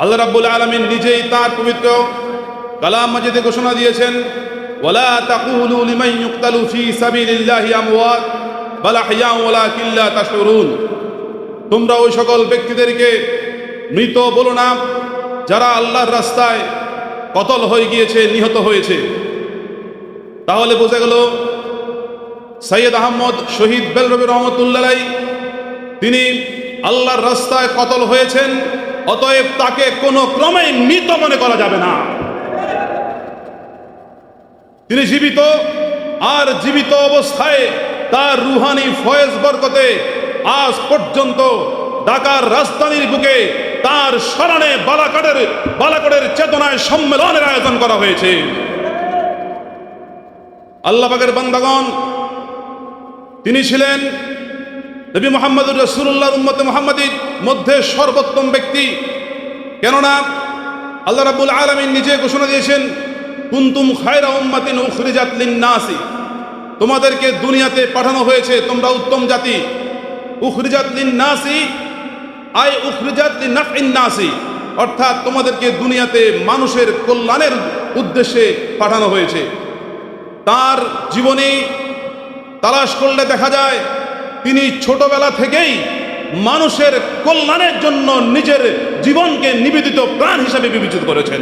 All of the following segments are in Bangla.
আল্লাহ রাব্বুল আলামিন নিজেই তার পবিত্র কালাম মাজিদে ঘোষণা দিয়েছেন, ওয়ালা তাকুলু লিমান ইউকতালু ফি সাবিলিল্লাহি আমওয়াত বাল আহইয়া ওয়ালাকিন লা তাশউরুন। তোমরা ওই সকল ব্যক্তিদেরকে মৃত বলো না যারা আল্লাহর রাস্তায় কতল হয়ে গিয়েছে, নিহত হয়েছে। তাহলে বোঝা গেল সৈয়দ আহমদ শহীদ বেলরবি রহমতুল্লাহ আলাইহি তিনি আল্লাহর রাস্তায় কতল হয়েছেন, অতএব তাকে কোনো ক্রমেই মৃত মনে করা যাবে না। তিনি জীবিত, আর জীবিত অবস্থায় তার রুহানি ফয়েজ বরকতে আজ পর্যন্ত ঢাকার রাজধানীর বুকে তার স্মরণে বালাকোটের চেতনায় সম্মেলনের আয়োজন করা হয়েছে। আল্লাহ পাকের বান্দাগণ, তিনি ছিলেন নবী মুহাম্মদুর রাসূলুল্লাহর উম্মতে মুহাম্মাদীর মধ্যে সর্বোত্তম ব্যক্তি। কেননা আল্লাহ রাব্বুল আলামিন নিজে ঘোষণা দিয়েছেন, কুনতুম খায়রা উম্মাতিন উখরিজাত লিন-নাসি, তোমাদেরকে দুনিয়াতে পাঠানো হয়েছে, তোমরা উত্তম জাতি। উখরিজাত লিন-নাসি আই উখরিজাত লিনাফইন নাসি, অর্থাৎ তোমাদেরকে দুনিয়াতে মানুষের কল্যাণের উদ্দেশ্যে পাঠানো হয়েছে। তার জীবনী তালাশ করলে দেখা যায় তিনি ছোটবেলা থেকেই মানুষের কল্যাণের জন্য নিজের জীবনকে নিবেদিত প্রাণ হিসাবে বিবেচিত করেছেন।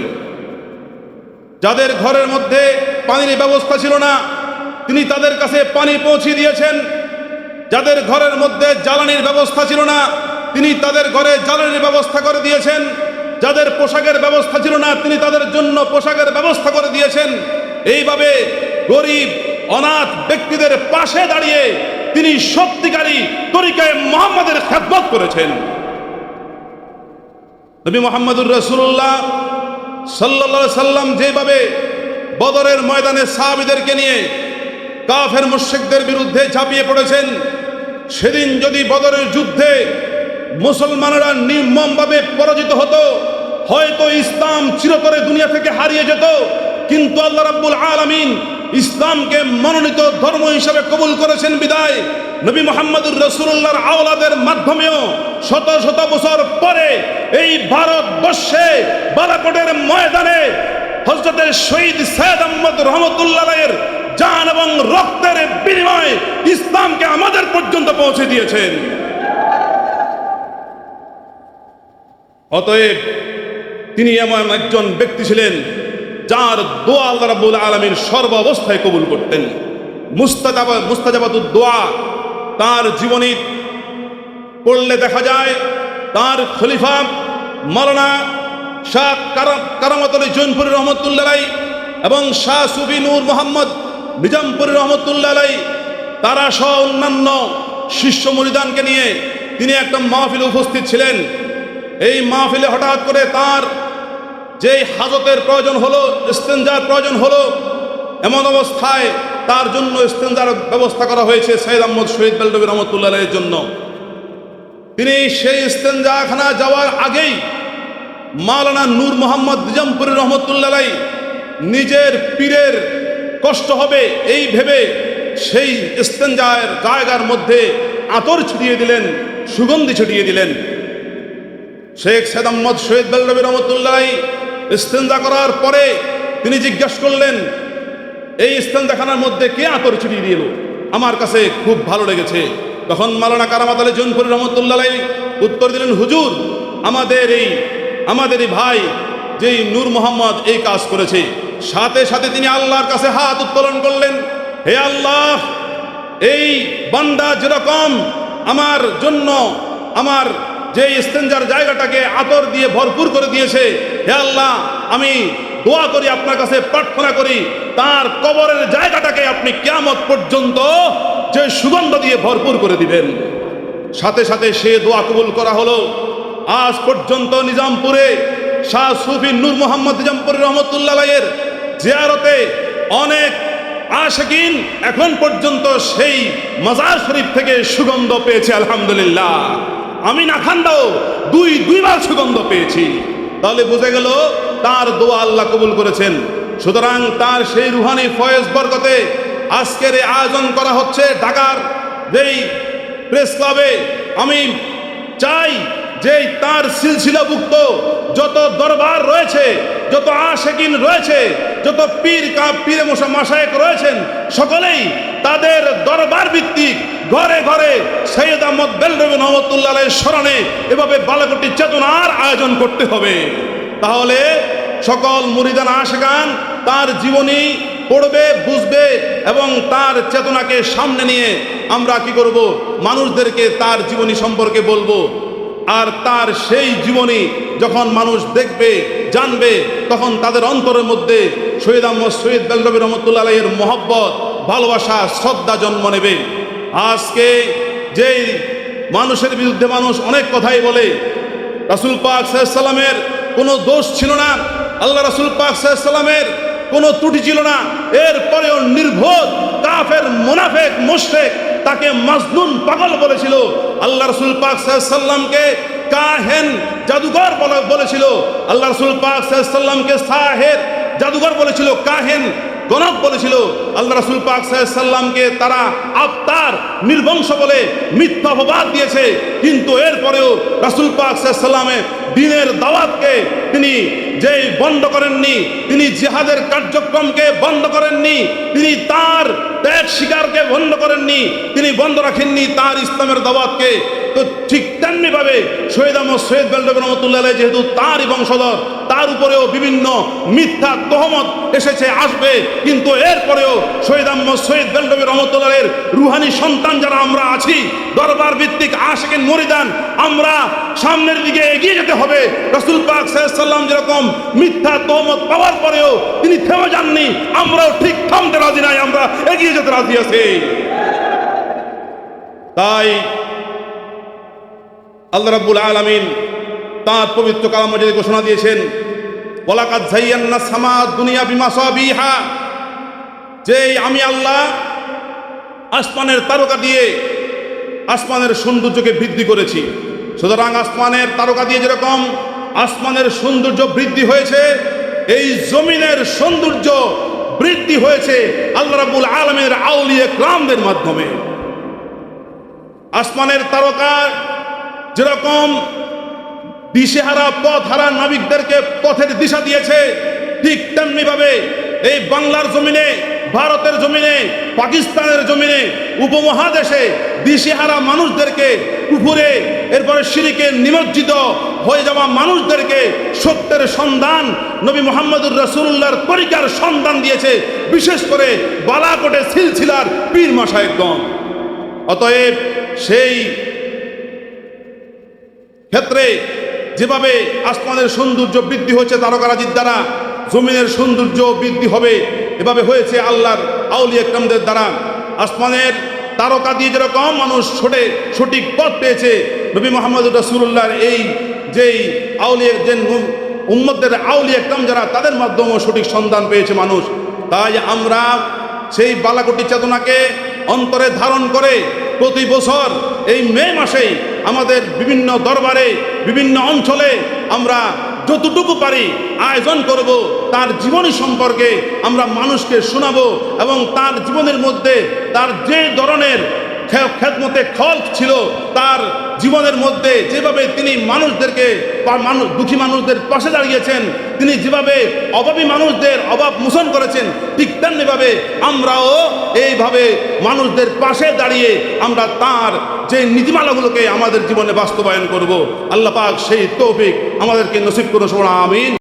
যাদের ঘরের মধ্যে পানির ব্যবস্থা ছিল না, তিনি তাদের কাছে পানি পৌঁছে দিয়েছেন। যাদের ঘরের মধ্যে জ্বালানির ব্যবস্থা ছিল না, তিনি তাদের ঘরে জ্বালানির ব্যবস্থা করে দিয়েছেন। যাদের পোশাকের ব্যবস্থা ছিল না, তিনি তাদের জন্য পোশাকের ব্যবস্থা করে দিয়েছেন। এইভাবে গরিব অনাথ ব্যক্তিদের পাশে দাঁড়িয়ে তিনি সত্যিকারী তরিকায়ে মুহাম্মাদের খেদমত করেছেন। নবী মুহাম্মদুর রাসূলুল্লাহ সাল্লাল্লাহু আলাইহি সাল্লাম যেভাবে বদরের ময়দানে সাহাবীদেরকে নিয়ে কাফের মুশরিকদের বিরুদ্ধে ঝাঁপিয়ে পড়েছেন, সেদিন যদি বদরের যুদ্ধে মুসলমানরা নির্মমভাবে পরাজিত হতো, হয়তো ইসলাম চিরতরে দুনিয়া থেকে হারিয়ে যেত। কিন্তু আল্লাহ রাব্বুল আলামিন ইসলামকে মনোনীত ধর্ম হিসাবে কবুল করেছেন বিদায় নবী মুহাম্মদুর রাসূলুল্লাহর আওলাদের মাধ্যমেও শত শত বছর পরে এই ভারতবর্ষে বালাকোটের ময়দানে হযরতের শহীদ সৈয়দ আহমদ রহমতুল্লাহ আলাইহির জান এবং রক্তের বিনিময়ে ইসলামকে আমাদের পর্যন্ত পৌঁছে দিয়েছেন। অতএব তিনি এমন একজন ব্যক্তি ছিলেন যার দোয়া আল্লাহ রাব্বুল আলামিন সর্ব অবস্থায় কবুল করতেন। মুস্তাজাবাতুদ দোয়া তার জীবনী পড়লে দেখা যায় তার খলিফা মাওলানা শাহ কারামত আলী জৈনপুরী রহমতুল্লাহ আলাইহি এবং শাহ সুফি নূর মোহাম্মদ নিজামপুরী রহমতুল্লাহ আলাইহি তারা সহ অন্যান্য শিষ্য মুরিদানকে নিয়ে তিনি একটা মাহফিলে উপস্থিত ছিলেন। এই মাহফিলে হঠাৎ করে তার যেই হাজতের প্রয়োজন হলো, ইস্তেনজার প্রয়োজন হলো, এমন অবস্থায় তার জন্য ইস্তেনজার ব্যবস্থা করা হয়েছে সৈয়দ আহমদ শহীদ বেলরবি রহমতুল্লাহ আলাইহির জন্য। তিনি সেই ইস্তেনজাখানা যাওয়ার আগেই মাওলানা নূর মোহাম্মদ নিজামপুরী রহমতুল্লাহ আলাইহি নিজের পীরের কষ্ট হবে এই ভেবে সেই ইস্তেনজার জায়গার মধ্যে আতর ছিটিয়ে দিলেন, সুগন্ধি ছিটিয়ে দিলেন। শেখ সৈয়দ আহমদ শহীদ বেলরবি রহমতুল্লাহ আলাইহি ইস্তেনজা করার পরে তিনি জিজ্ঞাসা করলেন, এই ইস্তেনজাখানার মধ্যে কে আতর ছিটিয়ে দিল? আমার কাছে খুব ভালো লেগেছে। তখন মাওলানা কারামত আলী জৈনপুরী রহমতুল্লাহ আলাইহি উত্তর দিলেন, হুজুর, আমাদের এই ভাই যেই নূর মোহাম্মদ এই কাজ করেছে। সাথে সাথে তিনি আল্লাহর কাছে হাত উত্তোলন করলেন, হে আল্লাহ, এই বান্দা যেরকম আমার জন্য আমার যে ইস্তেনজার জায়গাটাকে আতর দিয়ে ভরপুর করে দিয়েছে, হে আল্লাহ, আমি দোয়া করি, আপনার কাছে প্রার্থনা করি, তার কবরের জায়গাটাকে আপনি কিয়ামত পর্যন্ত যে সুগন্ধ দিয়ে ভরপুর করে দিবেন। সাথে সাথে সে দোয়া কবুল করা হলো। আজ পর্যন্ত নিজামপুরে শাহ সুফি নূর মোহাম্মদ নিজামপুরী রহমতুল্লাহ আলাইহির জিয়ারতে অনেক আশিকিন এখন পর্যন্ত সেই মাজার শরীফ থেকে সুগন্ধ পেয়েছে। আলহামদুলিল্লাহ, আমি না খান্দাও দুইবার সুগন্ধ পেয়েছি। তাহলে বুঝে গেল তার দোয়া আল্লাহ কবুল করেছেন। সুতরাং তার সেই রুহানি ফয়েজ বরকতে আজকের এই আয়োজন করা হচ্ছে ঢাকার যেই প্রেস ক্লাবে। আমি চাই যে তার সিলসিলাভুক্ত যত রয়েছে, যত আশেকিন রয়েছে, যত পীরে মাশায়েখ রয়েছেন, সকলেই তাদের দরবার ভিত্তিক ঘরে ঘরে সৈয়দ আহমদ বেলরবি রহমতুল্লাহ আলাইহির স্মরণে এভাবে বালাকোটি চেতনার আয়োজন করতে হবে। তাহলে সকল মুরিদান আশেকান তার জীবনী পড়বে, বুঝবে এবং তার চেতনাকে সামনে নিয়ে আমরা কি করব, মানুষদেরকে তার জীবনী সম্পর্কে বলবো। আর তার সেই জীবনী যখন মানুষ দেখবে, জানবে, তখন তাদের অন্তরের মধ্যে সৈয়দ আহমদ শহীদ বেলরবি রহমতুল্লাহ আলাইহির মহব্বত, ভালোবাসা, শ্রদ্ধা জন্ম নেবে। আজকে যেই মানুষের বিরুদ্ধে মানুষ অনেক কথাই বলে, রাসূল পাক সাল্লাল্লাহু আলাইহি ওয়াসাল্লামের কোনো দোষ ছিল না, আল্লাহ রাসূল পাক সাল্লাল্লাহু আলাইহি ওয়াসাল্লামের কোনো ত্রুটি ছিল না, এরপরেও নির্বোধ কাফের মুনাফিক মুশরিক তাকে মাজনুন পাগল বলেছিল। আল্লাহ রাসূল পাক সাল্লাল্লাহু আলাইহি ওয়াসাল্লামকে কাহেন জাদুঘর বলেছিল, আল্লাহ রাসূল পাক সাল্লাল্লাহু আলাইহি ওয়াসাল্লামকে সাহের জাদুঘর বলেছিল, কাহেন গণক বলেছিল। আল্লাহ রাসূল পাক সাল্লাল্লাহু আলাইহি ওয়াসাল্লামকে তারা আফতার নির্বংশ বলে মিথ্যা অপবাদ দিয়েছে, কিন্তু এরপরেও রাসূল পাক সাল্লাল্লাহু আলাইহি ওয়াসাল্লামের দ্বীনের দাওয়াতকে তিনি যেই বন্ধ করেননি, তিনি জিহাদের কার্যক্রমকে বন্ধ করেননি, তিনি তার ত্যাগ শিকারকে বন্ধ করেননি, তিনি বন্ধ রাখেননি তার ইসলামের দাওয়াতকে। তো ঠিক তেমনিভাবে শহীদ আহমদ শহীদ বেলরবি রহমতুল্লাহ আলাইহি যেহেতু তারই বংশধর, তার উপরেও বিভিন্ন মিথ্যা তহমত এসেছে, আসবে, কিন্তু এরপরেও শহীদ আহমদ শহীদ বেলরবি রহমতুল্লাহ আলাইহির রুহানি সন্তান যারা আমরা আছি, দরবার ভিত্তিক আশিকিন মুরিদান, আমরা সামনের দিকে এগিয়ে যেতে হবে। রাসূল পাক সাল্লাল্লাহু আলাইহি ওয়াসাল্লাম যেরকম মিথ্যা তহমত পাওয়ার পরেও তিনি থেমে যাননি, আমরাও ঠিক থামতে রাজি নাই, আমরা এগিয়ে যেতে রাজি আছি। তাই আল্লাহ রাব্বুল আলামিন তার পবিত্র কালাম মাজিদে ঘোষণা দিয়েছেন, ওয়ালাকাদ যায়্যানা সামা দুনিয়া বিমাসাবিহা, যে আমি আল্লাহ আসমানের তারকা দিয়ে আসমানের সৌন্দর্যকে বৃদ্ধি করেছি। সুতরাং আসমানের তারকা দিয়ে যেরকম আসমানের সৌন্দর্য বৃদ্ধি হয়েছে, এই জমিনের সৌন্দর্য বৃদ্ধি হয়েছে আল্লাহ রাব্বুল আলামিনের আউলিয়া কিরামদের মাধ্যমে। আসমানের তারকা যেরকম দিশেহারা পথহারা নাবিকদেরকে পথের দিশা দিয়েছে, ঠিক তেমনিভাবে এই বাংলার জমিনে, ভারতের জমিনে, পাকিস্তানের জমিনে, উপমহাদেশে দিশেহারা মানুষদেরকে, কুফরে এরপরে শিরকে নিমজ্জিত হয়ে যাওয়া মানুষদেরকে সত্যের সন্ধান, নবী মুহাম্মদুর রাসূলুল্লাহর তরিকার সন্ধান দিয়েছে, বিশেষ করে বালাকোটে সিলসিলার পীর মাশায়েখগণ। অতএব সেই ক্ষেত্রে যেভাবে আসমানের সৌন্দর্য বৃদ্ধি হচ্ছে তারকারাজির দ্বারা, জমিনের সৌন্দর্য বৃদ্ধি হবে, এভাবে হয়েছে আল্লাহর আউলিয়া কিরামদের দ্বারা। আসমানের তারকা দিয়ে যেরকম মানুষ সঠিক পথ পেয়েছে, নবী মুহাম্মদুর রাসূলুল্লাহর এই যেই আউলিয়া যে উম্মতের আউলিয়া কিরাম যারা, তাদের মাধ্যমেও সঠিক সন্ধান পেয়েছে মানুষ। তাই আমরা সেই বালাকোটি চেতনাকে অন্তরে ধারণ করে প্রতি বছর এই মে মাসেই আমাদের বিভিন্ন দরবারে, বিভিন্ন অঞ্চলে আমরা যতটুকু পারি আয়োজন করব, তার জীবনী সম্পর্কে আমরা মানুষকে শোনাবো এবং তার জীবনের মধ্যে তার যে ধরনের খেদমতে খলক ছিল, তার জীবনের মধ্যে যেভাবে তিনি মানুষদেরকে দুঃখী মানুষদের পাশে দাঁড়িয়েছেন, তিনি যেভাবে অভাবী মানুষদের অভাব মোচন করেছেন, ঠিক তেমনিভাবে আমরাও এইভাবে মানুষদের পাশে দাঁড়িয়ে আমরা তার যে নীতিমালাগুলোকে আমাদের জীবনে বাস্তবায়ন করব। আল্লাহ পাক সেই তৌফিক আমাদেরকে নসিব করুন, আমিন।